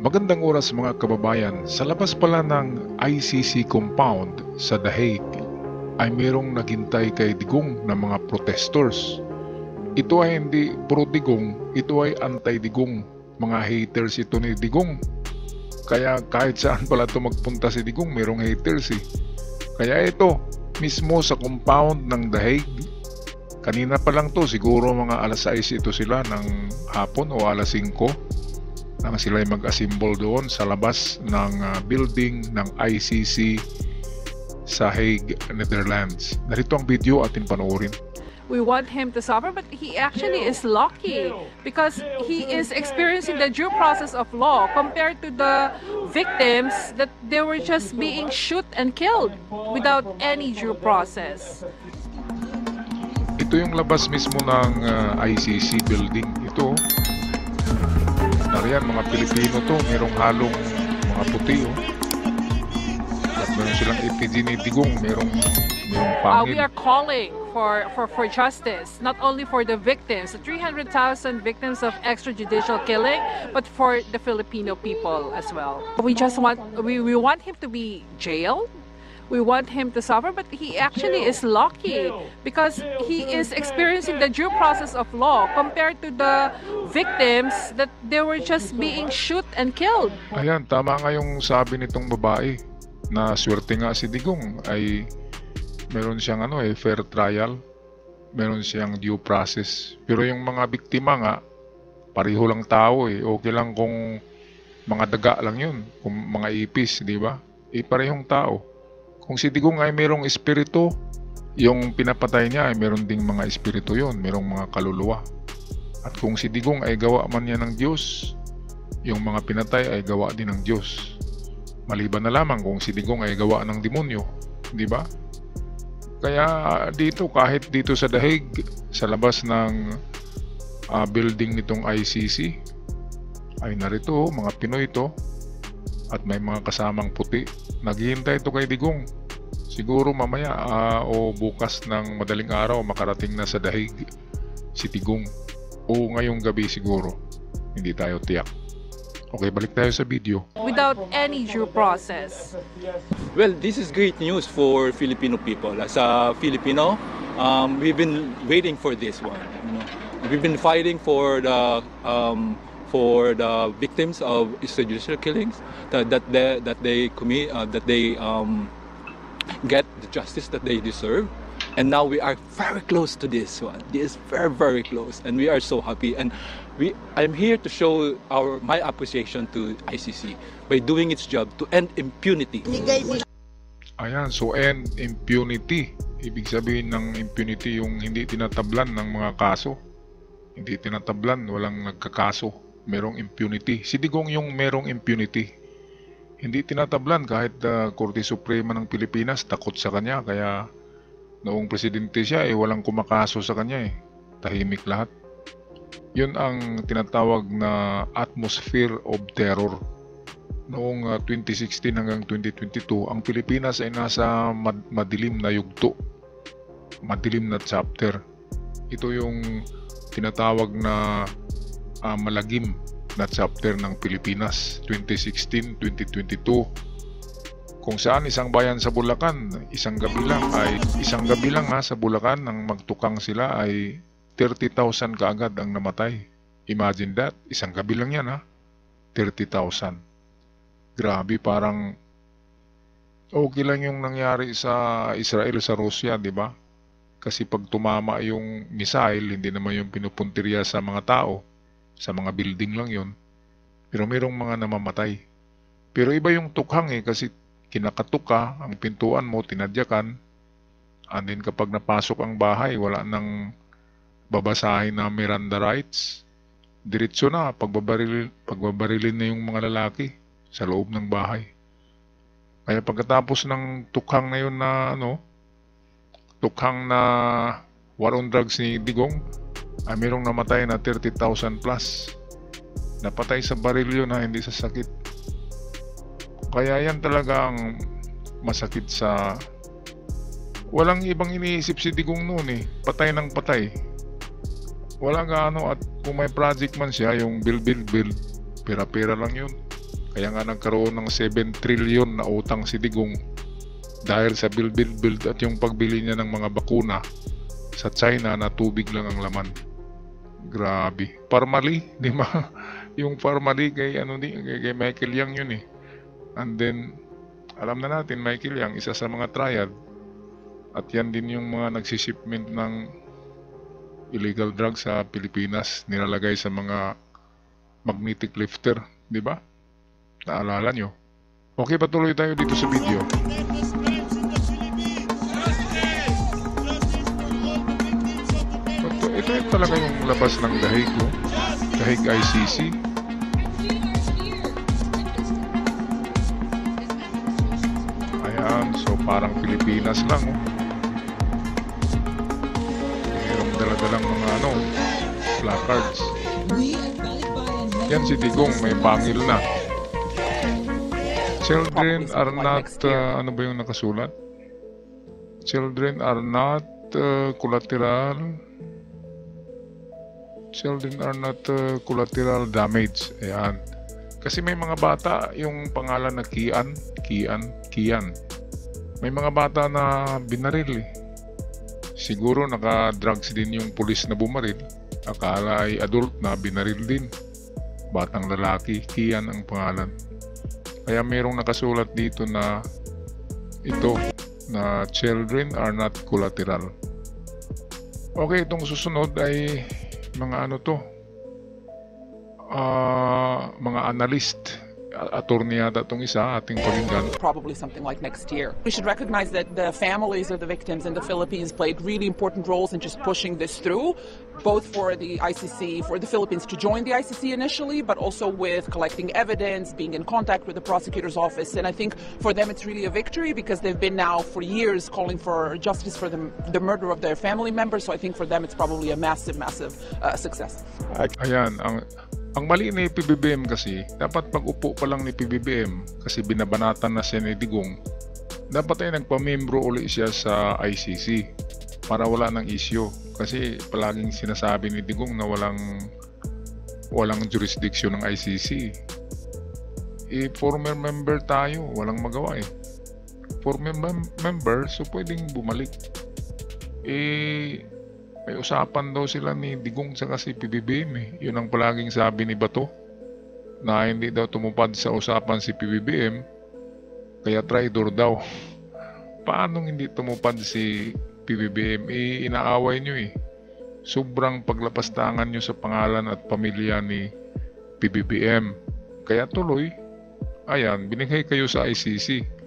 Magandang oras mga kababayan. Sa labas pala ng ICC compound sa The Hague ay mayroong naghintay kay Digong na mga protesters. Ito ay hindi pro Digong, ito ay anti-Digong. Mga haters ito ni Digong. Kaya kahit saan pala ito magpunta si Digong, mayroong haters eh. Kaya ito, mismo sa compound ng The Hague, kanina pa lang to, siguro mga alas 6 ito sila ng hapon o alas 5 nang sila ay mag-assemble doon sa labas ng building ng ICC sa Hague, Netherlands. Narito ang video, atin panoorin. We want him to suffer, but he actually is lucky because he is experiencing the due process of law compared to the victims that they were just being shot and killed without any due process. Ito yung labas mismo ng ICC building. Ito, nariyan mga Pilipino to, merong halong mga puti oh. At meron silang effigy ni Digong, merong pangil. We are calling for justice, not only for the victims, the 300,000 victims of extrajudicial killing, but for the Filipino people as well. We want him to be jailed. We want him to suffer, but he actually is lucky because he is experiencing the due process of law compared to the victims that they were just being shot and killed. Ayan, tama nga yung sabi nitong babae na swerte nga si Digong ay meron siyang fair trial, meron siyang due process. Pero yung mga biktima nga, pareho lang tao eh. Okay lang kung mga daga lang yun, kung mga ipis, di ba? Parehong tao. Kung si Digong ay merong espiritu, yung pinapatay niya ay meron ding mga espiritu yun, merong mga kaluluwa. At kung si Digong ay gawa man niya ng Diyos, yung mga pinatay ay gawa din ng Diyos. Maliban na lamang kung si Digong ay gawa ng demonyo, di ba? Kaya dito, kahit dito sa The Hague, sa labas ng building nitong ICC, ay narito, mga Pinoy ito, at may mga kasamang puti. Naghihintay ito kay Digong. Siguro mamaya o bukas ng madaling araw makarating na sa The Hague si Digong. O ngayong gabi siguro. Hindi tayo tiyak. Okay, balik tayo sa video. Without any due process. Well, this is great news for Filipino people. As a Filipino, we've been waiting for this one. We've been fighting for the victims of extrajudicial killings that they commit, that they get the justice that they deserve. And now we are very close to this one. This is very, very close, and we are so happy. And I'm here to show my appreciation to ICC by doing its job to end impunity. Ayan, so end impunity. Ibig sabihin ng impunity yung hindi tinatablan ng mga kaso. Hindi tinatablan, walang nagkakaso. Merong impunity. Si Digong yung merong impunity. Hindi tinatablan kahit Korte Suprema ng Pilipinas takot sa kanya. Kaya noong presidente siya walang kumakaso sa kanya tahimik lahat. Yun ang tinatawag na atmosphere of terror. Noong 2016 hanggang 2022, ang Pilipinas ay nasa madilim na yugto, madilim na chapter. Ito yung tinatawag na malagim na chapter ng Pilipinas 2016-2022, kung saan isang bayan sa Bulacan, isang gabi lang sa Bulacan nang magtukang sila ay 30,000 kaagad ang namatay. Imagine that, isang gabi lang yan 30,000. Grabe, parang okay lang yung nangyari sa Israel sa Russia, di ba? Kasi pag tumama yung missile, hindi naman yung pinupuntirya sa mga tao, sa mga building lang yun. Pero mayroong mga namamatay. Pero iba yung tukhang kasi kinakatok ka, ang pintuan mo, tinadyakan. And then kapag napasok ang bahay, wala nang babasahin na Miranda rights. Diretso na, pagbabarilin na yung mga lalaki sa loob ng bahay. Kaya pagkatapos ng tukhang na yun na tukhang na war on drugs ni Digong, ay mayroong namatay na 30,000 plus. Napatay sa baril yun hindi sa sakit. Kaya yan talagang masakit sa... Walang ibang iniisip si Digong noon patay ng patay. Wala at kung may project man siya, yung build, pera-pera lang yun. Kaya nga nagkaroon ng 7 trillion na utang si Digong dahil sa build at yung pagbili niya ng mga bakuna sa China na tubig lang ang laman. Grabe. Parmali, di ba? Yung Parmali kay kay Michael Yang yun eh. And then alam na natin Michael Yang isa sa mga triad at yan din yung mga nagsishipment ng illegal drugs sa Pilipinas, nilalagay sa mga magnetic lifter, di ba? Naalala nyo? Okay, patuloy tayo dito sa video. Ito yung talaga yung labas ng Dahig, oh. Dahig ICC. Ayan, so parang Pilipinas lang, oh. Mayroong dala-dalang mga placards. Yan si Digong, may pangil na. Children are not, ano ba yung nakasulat? Children are not collateral. Children are not collateral damage. Ayan. Kasi may mga bata, yung pangalan na Kian. May mga bata na binaril eh. Siguro naka-drugs din yung pulis na bumaril. Akala ay adult na binaril din. Batang lalaki, Kian ang pangalan. Kaya mayroong nakasulat dito na ito, na children are not collateral. Okay, itong susunod ay mga mga analyst. Attorney yata itong isa, ating pakinggan. Probably something like next year. We should recognize that the families of the victims in the Philippines played really important roles in just pushing this through, both for the ICC, for the Philippines to join the ICC initially, but also with collecting evidence, being in contact with the prosecutor's office. And I think for them it's really a victory because they've been now for years calling for justice for the murder of their family members. So I think for them it's probably a massive success. Ayan, ang mali ni PBBM kasi, dapat pag-upo pa lang ni PBBM, kasi binabanatan na siya ni Digong, dapat ay nagpamembro uli siya sa ICC para wala ng issue. Kasi palaging sinasabi ni Digong na walang jurisdiction ng ICC. Former member tayo, walang magawa eh. Former member, so pwedeng bumalik. May usapan daw sila ni Digong sa kasi PBBM eh. Yun ang palaging sabi ni Bato, na hindi daw tumupad sa usapan si PBBM, kaya traitor daw. Paano hindi tumupad si PBBM? Inaaway nyo eh. Sobrang paglapastangan nyo sa pangalan at pamilya ni PBBM. Kaya tuloy, ayan, binigay kayo sa ICC.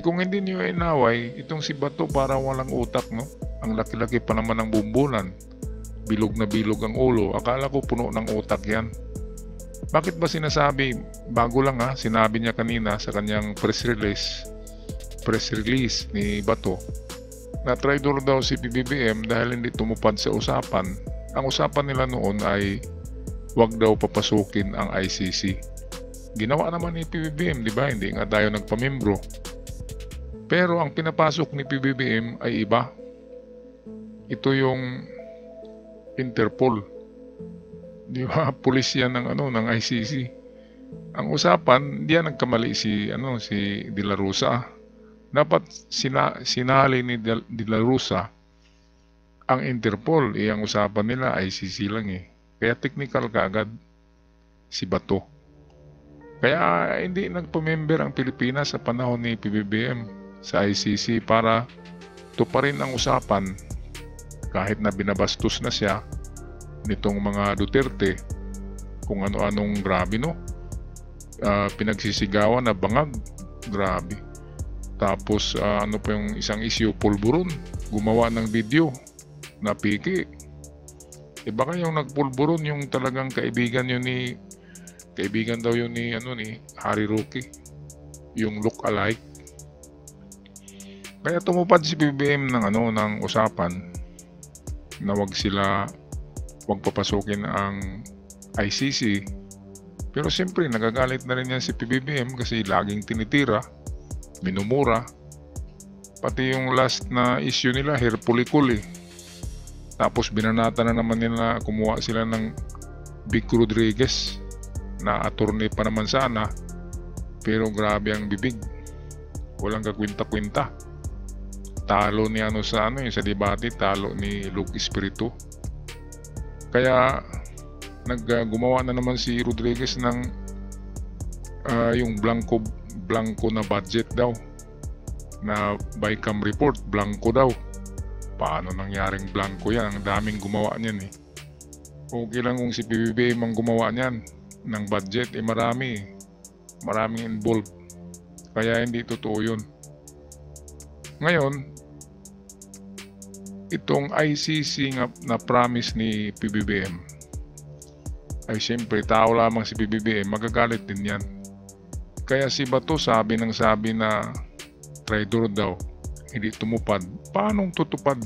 Kung hindi nyo inaway, itong si Bato para walang utak, no? Ang laki-laki pa naman ng bumbunan. Bilog na bilog ang ulo. Akala ko puno ng utak yan. Bakit ba sinasabi, bago lang sinabi niya kanina sa kanyang press release ni Bato, na traitor daw si PBBM dahil hindi tumupad sa usapan. Ang usapan nila noon ay wag daw papasukin ang ICC. Ginawa naman ni PBBM, di ba? Hindi nga tayo nagpamembro. Pero ang pinapasok ni PBBM ay iba. Ito yung Interpol. Di ba? Pulis yan ng ICC. Ang usapan, diyan nagkamali si De La Rosa. Dapat sinali ni De La Rosa ang Interpol. Ang usapan nila ICC lang eh. Kaya technical kaagad si Bato. Kaya hindi nagpamember ang Pilipinas sa panahon ni PBBM sa ICC para tuparin ang usapan. Kahit na binabastos na siya nitong mga Duterte kung ano-anong grabe, no? Pinagsisigawan na bangag, grabe. Tapos ano pa yung isang issue, Pulburon, gumawa ng video na piki. Baka yung nagpulburon yung talagang kaibigan daw yun ni Harry Roque, yung look alike. Kaya tumupad si PBBM ng usapan na wag papasukin ang ICC. Pero siyempre nagagalit na rin yan si PBBM kasi laging tinitira, minumura. Pati yung last na issue nila, Herpulicul eh. Tapos binanata na naman nila, kumuha sila ng Vic Rodriguez na attorney pa naman sana Pero grabe ang bibig. Walang kakwinta-kwinta. Talo ni sa sa debate, talo ni Luke Espiritu. Kaya gumawa na naman si Rodriguez ng yung blanco na budget daw. Na BICAM report, blanco daw. Paano nangyaring blanco yan? Ang daming gumawa niyan eh. Okay lang kung si PBBM ang gumawa niyan ng budget, maraming involved. Kaya hindi totoo yun. Ngayon, itong ICC na promise ni PBBM, ay siyempre tao lamang si PBBM, magagalit din yan. Kaya si Bato sabi na traitor daw, hindi tumupad. Paanong tutupad?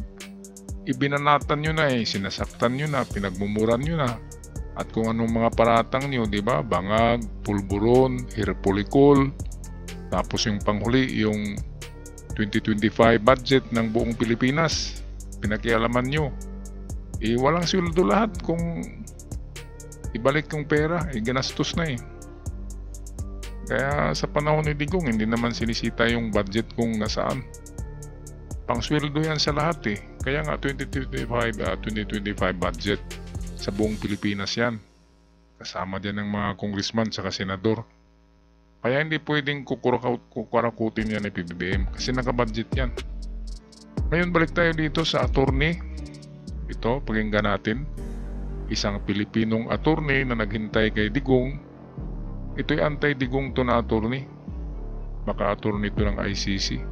Ibinanatan nyo na sinasaktan nyo na, pinagmumuran nyo na. At kung anong mga paratang nyo, di ba? Bangag, pulburon, hirpolikol. Tapos yung panghuli, yung 2025 budget ng buong Pilipinas. Pinakialaman nyo. Walang sweldo lahat kung ibalik yung pera, ginastos na Kaya sa panahon ni Digong, hindi naman sinisita yung budget kung nasaan. Pangsweldo yan sa lahat Kaya nga 2025 budget sa buong Pilipinas yan. Kasama din ng mga congressman sa senador. Kaya hindi pwedeng kukurakutin yan ni PBBM kasi nakabudget yan. Ngayon balik tayo dito sa attorney. Ito, pakinggan natin. Isang Pilipinong attorney na naghintay kay Digong. Ito'y anti-Digong to na attorney. Baka attorney to ng ICC.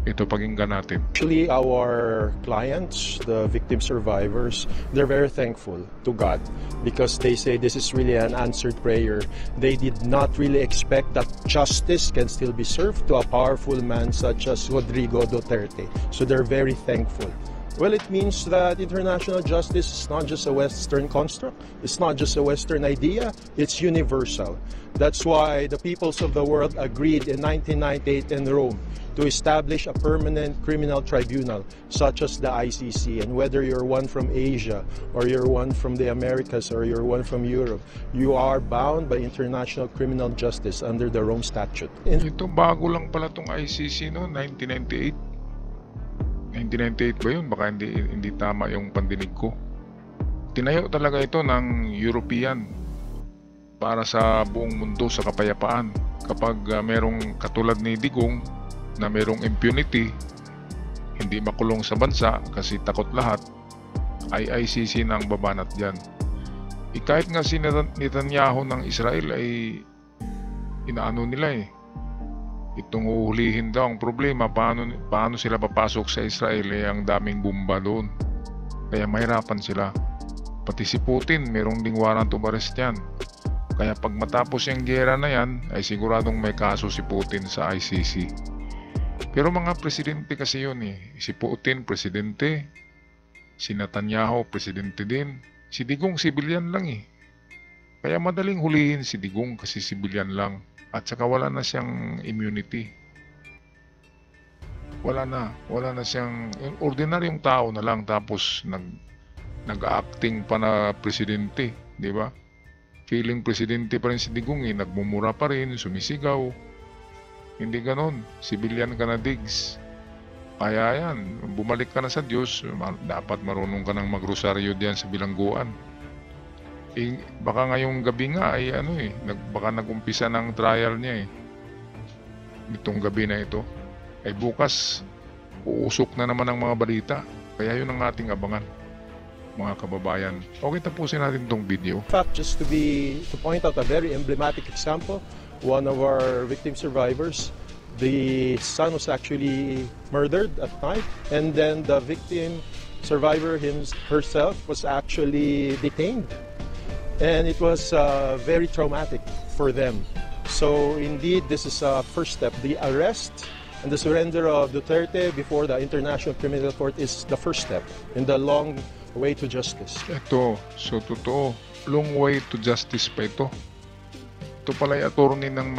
Ito, pakinggan natin. Actually, our clients, the victim survivors, they're very thankful to God because they say this is really an answered prayer. They did not really expect that justice can still be served to a powerful man such as Rodrigo Duterte. So they're very thankful. Well, it means that international justice is not just a Western construct. It's not just a Western idea. It's universal. That's why the peoples of the world agreed in 1998 in Rome to establish a permanent criminal tribunal such as the ICC. And whether you're one from Asia or you're one from the Americas or you're one from Europe, you are bound by international criminal justice under the Rome Statute. Ito bago lang pala tong ICC 1998. 1998 ba yun? Baka hindi tama yung pandinig ko. Tinayo talaga ito ng European para sa buong mundo sa kapayapaan. Kapag merong katulad ni Digong na merong impunity, hindi makulong sa bansa kasi takot lahat, ay ICC na ang babanat dyan. Kahit nga si Netanyahu ng Israel ay inaano nila itong uhulihin daw. Ang problema, paano sila papasok sa Israel ang daming bomba doon. Kaya mahirapan sila. Pati si Putin, merong ding warrant of arrest yan. Kaya pag matapos yung gera na yan, ay siguradong may kaso si Putin sa ICC. Pero mga presidente kasi yun Si Putin, presidente. Si Netanyahu, presidente din. Si Digong, civilian lang Kaya madaling hulihin si Digong kasi civilian lang. At saka wala na siyang immunity. Wala na siyang ordinaryong tao na lang tapos nag-acting pa na presidente, di ba? Feeling presidente pa rin si Digong nagmumura pa rin, sumisigaw. Hindi ganon, civilian ka na Diggs. Kaya yan, bumalik ka na sa Diyos, dapat marunong ka nang magrosaryo diyan sa bilangguan. Baka ngayong gabi nga ay baka nag-umpisa ng trial niya itong gabi na ito ay bukas uusok na naman ang mga balita, kaya yun ang ating abangan mga kababayan. Okay, tapusin natin itong video. In fact, just to point out a very emblematic example, one of our victim survivors, the son was actually murdered at night, and then the victim survivor herself was actually detained. And it was very traumatic for them. So indeed, this is a first step. The arrest and the surrender of Duterte before the International Criminal Court is the first step in the long way to justice. Ito, so totoo, long way to justice pa ito. Ito pala ay attorney ng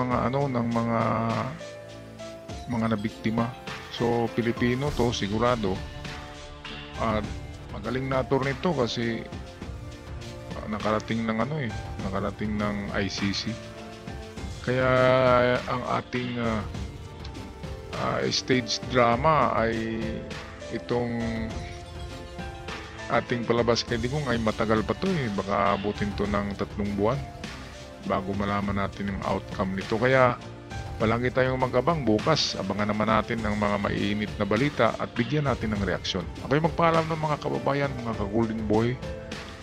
mga nabiktima. So Pilipino to sigurado. At magaling na attorney to kasi nakarating ng ICC. Kaya ang ating stage drama ay itong ating palabas kay Digong ay matagal pa to baka abutin to ng 3 buwan bago malaman natin yung outcome nito. Kaya palagi tayong mag-abang. Bukas abangan naman natin ang mga maiinit na balita at bigyan natin ng reaksyon. Ako'y magpaalam ng mga kababayan, mga ka-Golden Boy,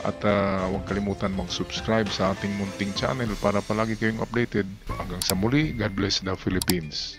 at huwag kalimutan mag-subscribe sa ating munting channel para palagi kayong updated. Hanggang sa muli, God bless the Philippines.